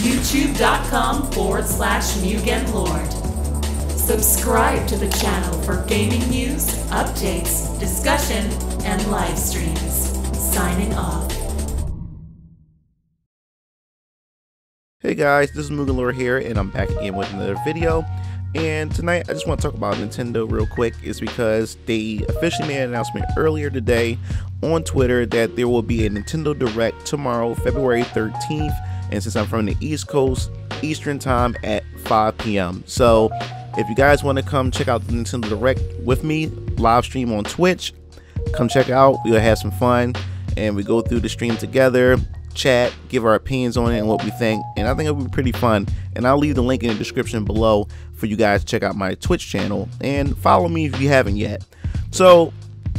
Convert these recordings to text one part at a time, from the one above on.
youtube.com/MugenLord. Subscribe to the channel for gaming news, updates, discussion, and live streams. Signing off. Hey guys, this is MugenLord here, and I'm back again with another video. And tonight I just want to talk about Nintendo real quick. Is because they officially made an announcement earlier today on Twitter that there will be a Nintendo Direct tomorrow, February 13th, and since I'm from the East Coast, Eastern time at 5 p.m. So if you guys want to come check out the Nintendo Direct with me, live stream on Twitch, come check out. We'll have some fun and we go through the stream together, chat, give our opinions on it and what we think, and I think it'll be pretty fun. And I'll leave the link in the description below for you guys to check out my Twitch channel and follow me if you haven't yet. So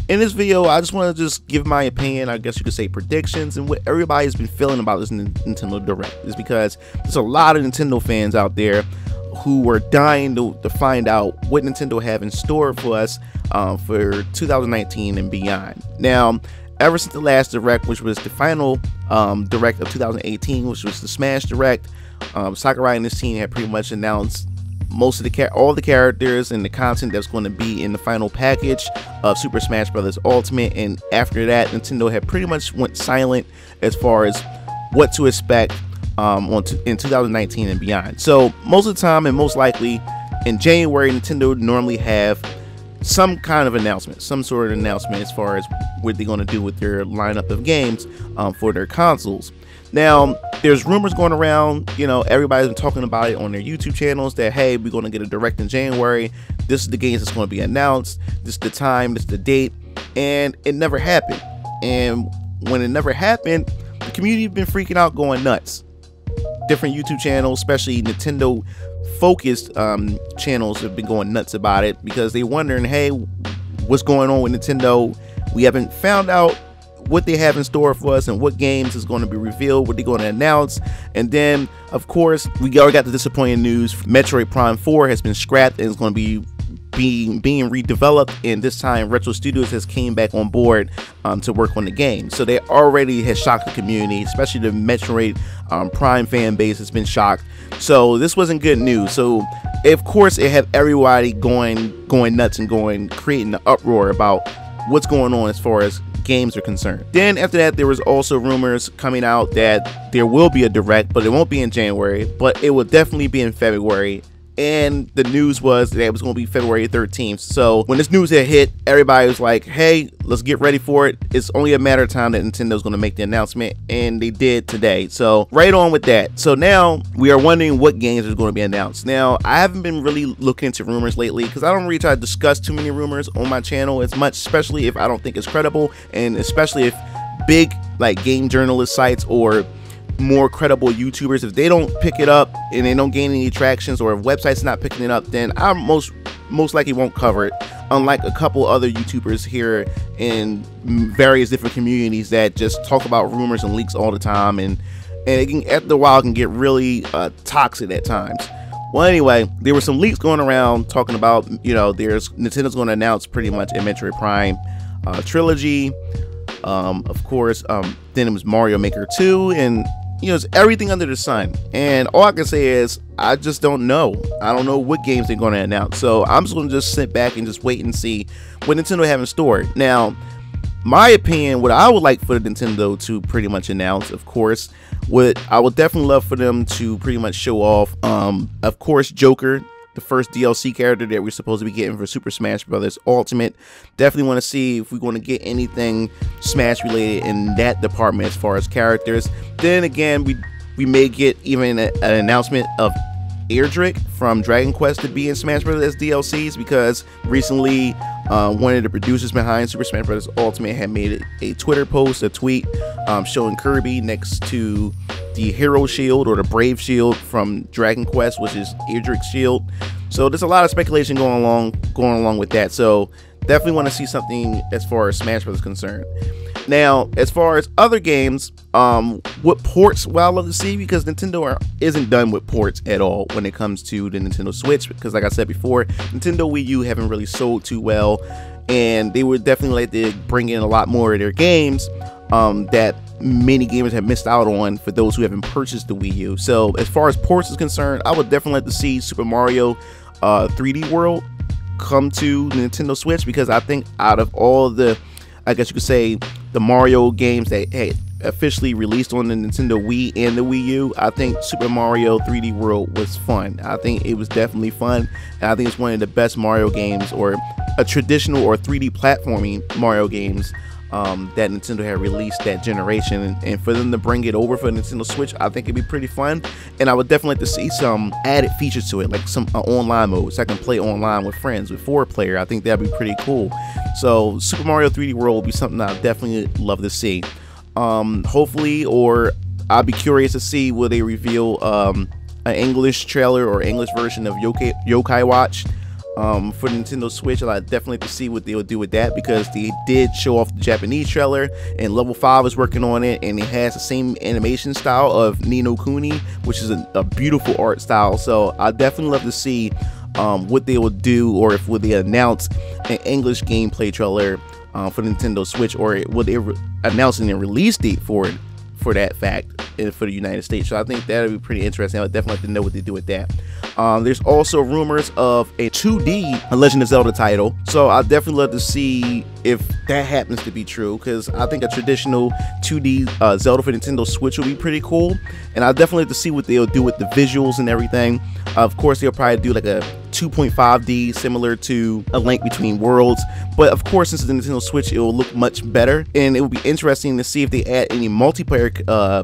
in this video, I just want to just give my opinion, I guess you could say predictions, and what everybody's been feeling about this Nintendo Direct. Is because there's a lot of Nintendo fans out there who were dying to find out what Nintendo have in store for us for 2019 and beyond. Now, ever since the last Direct, which was the final Direct of 2018, which was the Smash Direct, Sakurai and his team had pretty much announced most of all the characters and the content that's going to be in the final package of Super Smash Bros. Ultimate. And after that, Nintendo had pretty much went silent as far as what to expect in 2019 and beyond. So most of the time, and most likely in January, Nintendo would normally have some kind of announcement, some sort of announcement as far as what they're going to do with their lineup of games for their consoles. Now, there's rumors going around, you know, everybody's been talking about it on their YouTube channels that, hey, we're going to get a Direct in January. This is the games that's going to be announced. This is the time, this is the date, and it never happened. And when it never happened, the community has been freaking out, going nuts. Different YouTube channels, especially Nintendo focused channels, have been going nuts about it because they're wondering, hey, what's going on with Nintendo? We haven't found out what they have in store for us and what games is going to be revealed, what they're going to announce. And then of course we already got the disappointing news. Metroid Prime 4 has been scrapped and is going to be being redeveloped, and this time Retro Studios has came back on board to work on the game. So they already has shocked the community, especially the Metroid Prime fan base has been shocked. So this wasn't good news. So of course it had everybody going nuts and creating an uproar about what's going on as far as games are concerned. Then after that, there was also rumors coming out that there will be a Direct, but it won't be in January, but it will definitely be in February. And the news was that it was going to be February 13th. So when this news had hit, everybody was like, hey, let's get ready for it. It's only a matter of time that Nintendo's going to make the announcement, and they did today. So right on with that. So now we are wondering what games are going to be announced. Now, I haven't been really looking into rumors lately because I don't really try to discuss too many rumors on my channel as much, especially if I don't think it's credible, and especially if big like game journalist sites or more credible YouTubers, if they don't pick it up and they don't gain any tractions, or if websites not picking it up, then I most likely won't cover it, unlike a couple other YouTubers here in various different communities that just talk about rumors and leaks all the time, and it can, after a while, can get really toxic at times. Well, anyway, there were some leaks going around talking about, you know, Nintendo's going to announce pretty much a Metroid Prime trilogy. Of course, then it was Mario Maker 2, and you know, it's everything under the sun. And all I can say is I just don't know. I don't know what games they're going to announce. So I'm just going to just sit back and just wait and see what Nintendo have in store. Now, my opinion, what I would like for Nintendo to pretty much announce, of course, what I would definitely love for them to pretty much show off, of course, Joker, the first DLC character that we're supposed to be getting for Super Smash Bros. Ultimate. Definitely want to see if we're going to get anything Smash related in that department as far as characters. Then again, we may get even an announcement of Erdrick from Dragon Quest to be in Smash Bros. As DLCs, because recently one of the producers behind Super Smash Bros. Ultimate had made a Twitter post, a tweet showing Kirby next to the Hero Shield or the Brave Shield from Dragon Quest, which is Erdrick's shield. So there's a lot of speculation going along with that. So definitely want to see something as far as Smash Bros. Is concerned. Now, as far as other games, what ports would I love to see, because Nintendo isn't done with ports at all when it comes to the Nintendo Switch, because like I said before, Nintendo Wii U haven't really sold too well, and they would definitely like to bring in a lot more of their games that many gamers have missed out on for those who haven't purchased the Wii U. So as far as ports is concerned, I would definitely like to see Super Mario 3D World come to Nintendo Switch, because I think out of all the, I guess you could say, the Mario games that had officially released on the Nintendo Wii and the Wii U, I think Super Mario 3D World was fun. I think it was definitely fun, and I think it's one of the best Mario games, or a traditional or 3D platforming Mario games that Nintendo had released that generation, and for them to bring it over for Nintendo Switch, I think it'd be pretty fun. And I would definitely like to see some added features to it, like some online mode, so I can play online with friends, with 4-player. I think that'd be pretty cool. So Super Mario 3D World will be something I definitely love to see. Hopefully, or I'll be curious to see, will they reveal an English trailer or English version of Yokai Watch for Nintendo Switch. I'd definitely like to see what they would do with that, because they did show off the Japanese trailer, and Level 5 is working on it, and it has the same animation style of Ni no Kuni, which is a beautiful art style. So I definitely love to see what they will do, or if would they announce an English gameplay trailer for Nintendo Switch, or will they announce a release date for it, for that fact, for the United States. So I think that would be pretty interesting. I would definitely like to know what they do with that. There's also rumors of a 2D Legend of Zelda title, so I definitely love to see if that happens to be true, because I think a traditional 2D Zelda for Nintendo Switch will be pretty cool, and I definitely like to see what they'll do with the visuals and everything. Of course, they'll probably do like a 2.5D similar to A Link Between Worlds, but of course, since it's the Nintendo Switch, it will look much better, and it will be interesting to see if they add any multiplayer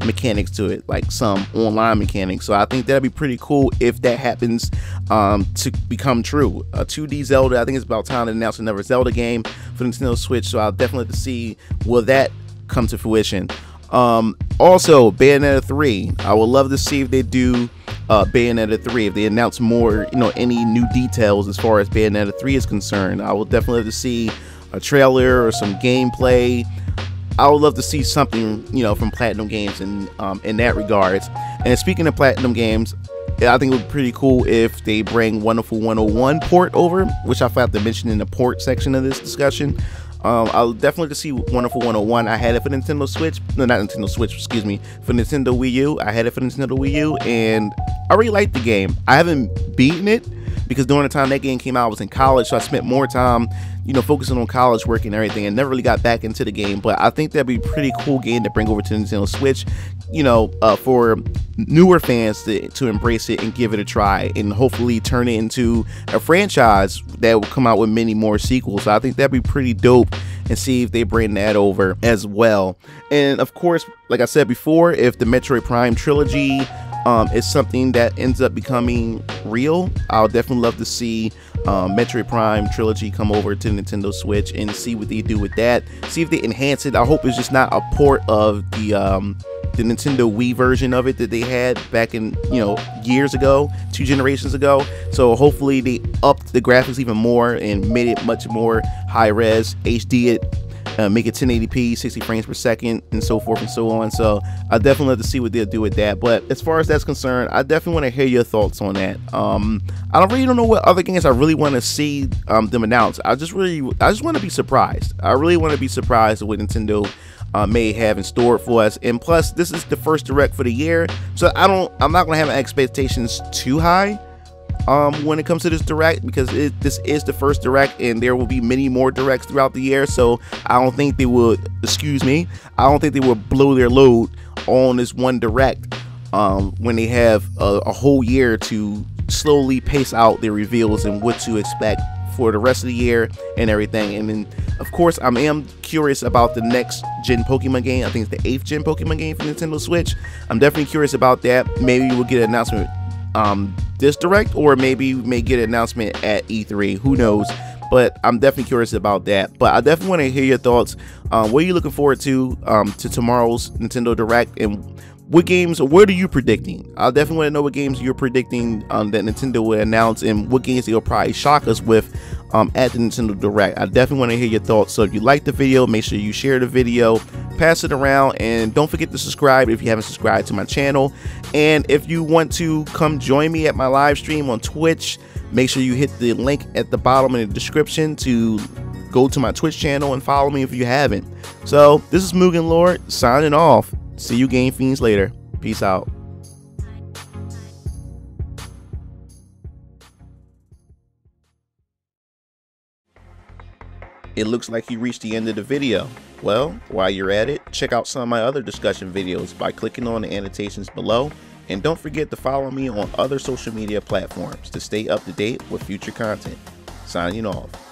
mechanics to it, like some online mechanics. So I think that'd be pretty cool if that happens to become true. A 2D Zelda, I think it's about time to announce another Zelda game for Nintendo Switch, so I'll definitely like to see, will that come to fruition. Also, Bayonetta 3, I would love to see if they do Bayonetta 3, if they announce more, any new details as far as Bayonetta 3 is concerned. I would definitely love to see a trailer or some gameplay. I would love to see something, from Platinum Games in that regards. And speaking of Platinum Games, I think it would be pretty cool if they bring Wonderful 101 port over, which I forgot to mention in the port section of this discussion. I'll definitely see Wonderful 101. I had it for Nintendo Switch. No, not Nintendo Switch, excuse me. For Nintendo Wii U. I had it for Nintendo Wii U, and I really liked the game. I haven't beaten it, because during the time that game came out, I was in college, so I spent more time, focusing on college work and everything, and never really got back into the game. But I think that'd be a pretty cool game to bring over to Nintendo Switch, for newer fans to embrace it and give it a try, and hopefully turn it into a franchise that will come out with many more sequels. So I think that'd be pretty dope, and see if they bring that over as well. And of course, like I said before, if the Metroid Prime trilogy is something that ends up becoming real, I'll definitely love to see Metroid Prime trilogy come over to Nintendo Switch, and see what they do with that, see if they enhance it. I hope it's just not a port of the Nintendo Wii version of it that they had back in years ago, 2 generations ago. So hopefully they upped the graphics even more and made it much more high res, HD it, make it 1080p, 60 frames per second, and so forth and so on. So I definitely love to see what they'll do with that. But as far as that's concerned, I definitely want to hear your thoughts on that. I really don't know what other games I really want to see them announce. I just want to be surprised. I really want to be surprised at what Nintendo may have in store for us. And plus, this is the first Direct for the year, so I'm not gonna have expectations too high when it comes to this Direct, because this is the first Direct, and there will be many more Directs throughout the year. So I don't think they would, I don't think they would blow their load on this one Direct when they have a whole year to slowly pace out their reveals and what to expect for the rest of the year and everything. And then of course I am curious about the next gen Pokemon game. I think it's the 8th gen Pokemon game for Nintendo Switch. I'm definitely curious about that. Maybe we'll get an announcement this Direct, or maybe we may get an announcement at E3, who knows. But I'm definitely curious about that. But I definitely want to hear your thoughts. What are you looking forward to tomorrow's Nintendo Direct, and what are you predicting? I definitely want to know what games you're predicting that Nintendo will announce, and what games they'll probably shock us with at the Nintendo Direct. I definitely want to hear your thoughts. So if you like the video, make sure you share the video, pass it around, and don't forget to subscribe if you haven't subscribed to my channel. And if you want to come join me at my live stream on Twitch, make sure you hit the link at the bottom in the description to go to my Twitch channel and follow me if you haven't. So this is MugenLord signing off. See you Game Fiends later. Peace out. It looks like you reached the end of the video. Well, while you're at it, check out some of my other discussion videos by clicking on the annotations below, and don't forget to follow me on other social media platforms to stay up to date with future content. Signing off.